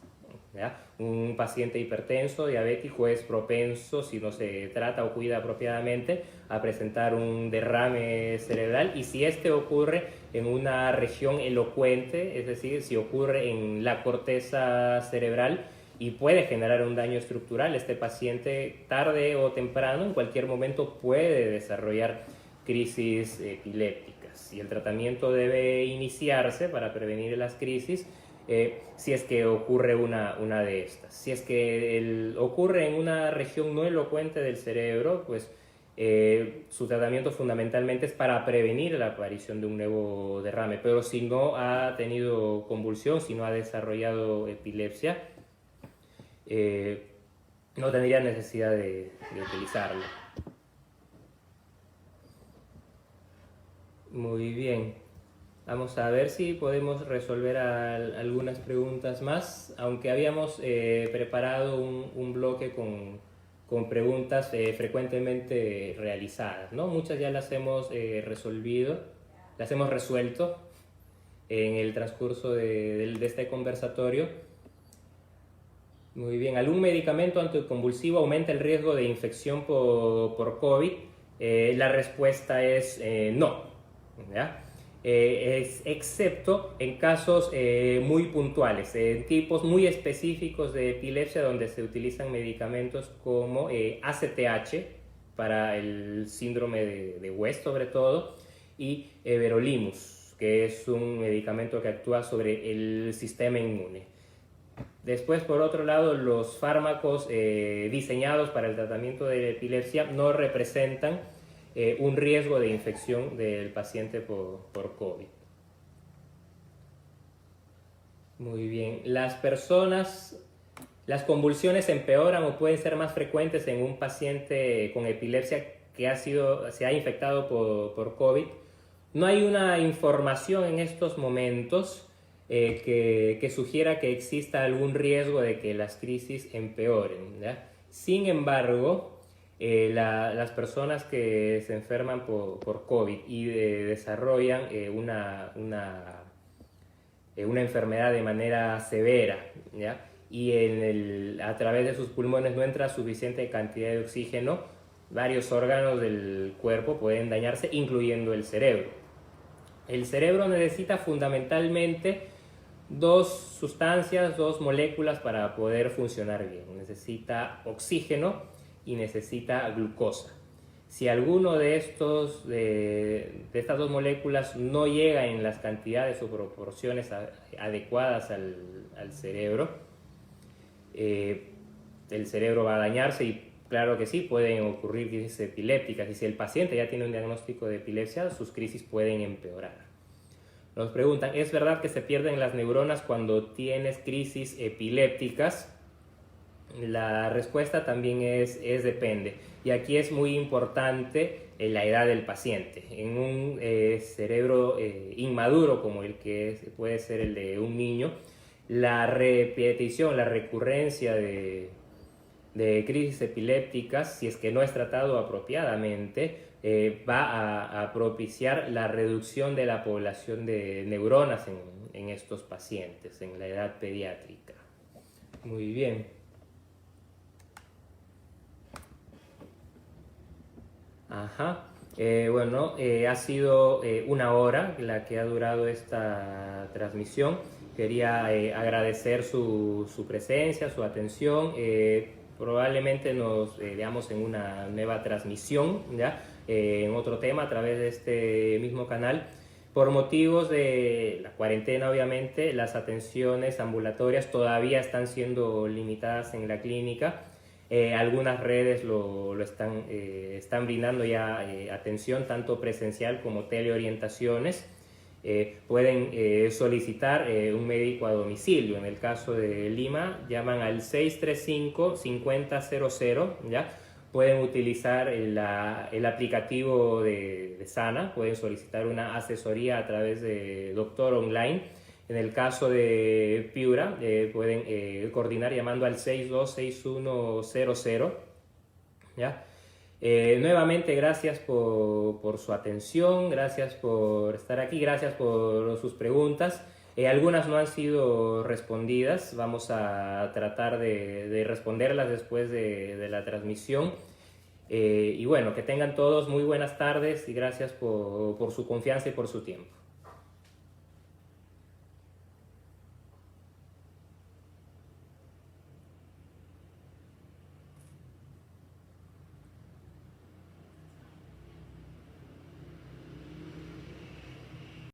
Speaker 1: ¿ya? Un paciente hipertenso, diabético, es propenso, si no se trata o cuida apropiadamente, a presentar un derrame cerebral, y si este ocurre en una región elocuente, es decir, si ocurre en la corteza cerebral y puede generar un daño estructural, este paciente tarde o temprano, en cualquier momento, puede desarrollar crisis epilépticas, y el tratamiento debe iniciarse para prevenir las crisis si es que ocurre una de estas. Si es que ocurre en una región no elocuente del cerebro, pues su tratamiento fundamentalmente es para prevenir la aparición de un nuevo derrame, pero si no ha tenido convulsión, si no ha desarrollado epilepsia, no tendría necesidad de utilizarlo. Muy bien. Vamos a ver si podemos resolver algunas preguntas más, aunque habíamos preparado un bloque con preguntas frecuentemente realizadas, ¿no? Muchas ya las hemos resuelto en el transcurso de este conversatorio. Muy bien. ¿Algún medicamento anticonvulsivo aumenta el riesgo de infección por COVID? La respuesta es no, ¿ya? Excepto en casos muy puntuales, en tipos muy específicos de epilepsia, donde se utilizan medicamentos como ACTH para el síndrome de West sobre todo, y everolimus, que es un medicamento que actúa sobre el sistema inmune. Después, por otro lado, los fármacos diseñados para el tratamiento de la epilepsia no representan un riesgo de infección del paciente por COVID. Muy bien. Las convulsiones empeoran o pueden ser más frecuentes en un paciente con epilepsia que se ha infectado por COVID. No hay una información en estos momentos que sugiera que exista algún riesgo de que las crisis empeoren, ¿ya? Sin embargo, las personas que se enferman por COVID y desarrollan una enfermedad de manera severa, ¿ya? Y a través de sus pulmones no entra suficiente cantidad de oxígeno, varios órganos del cuerpo pueden dañarse, incluyendo el cerebro. El cerebro necesita fundamentalmente dos moléculas para poder funcionar bien. Necesita oxígeno y necesita glucosa. Si alguno de estas dos moléculas no llega en las cantidades o proporciones adecuadas al cerebro, el cerebro va a dañarse, y claro que sí, pueden ocurrir crisis epilépticas, y si el paciente ya tiene un diagnóstico de epilepsia, sus crisis pueden empeorar. Nos preguntan, ¿es verdad que se pierden las neuronas cuando tienes crisis epilépticas? La respuesta también es depende, y aquí es muy importante la edad del paciente. En un cerebro inmaduro como el que puede ser el de un niño, la recurrencia de crisis epilépticas, si es que no es tratado apropiadamente, va a propiciar la reducción de la población de neuronas en estos pacientes en la edad pediátrica. Muy bien. Ajá. Ha sido una hora la que ha durado esta transmisión. Quería agradecer su presencia, su atención. Probablemente nos veamos en una nueva transmisión, ¿ya? En otro tema a través de este mismo canal. Por motivos de la cuarentena, obviamente, las atenciones ambulatorias todavía están siendo limitadas en la clínica. Algunas redes están brindando ya atención tanto presencial como teleorientaciones. Pueden solicitar un médico a domicilio. En el caso de Lima, llaman al 635-5000, ¿ya? pueden utilizar el aplicativo de Sana, pueden solicitar una asesoría a través de Doctor Online. En el caso de Piura, pueden coordinar llamando al 626100, ¿ya? Nuevamente, gracias por su atención, gracias por estar aquí, gracias por sus preguntas. Algunas no han sido respondidas, vamos a tratar de responderlas después de la transmisión. Y bueno, que tengan todos muy buenas tardes y gracias por su confianza y por su tiempo.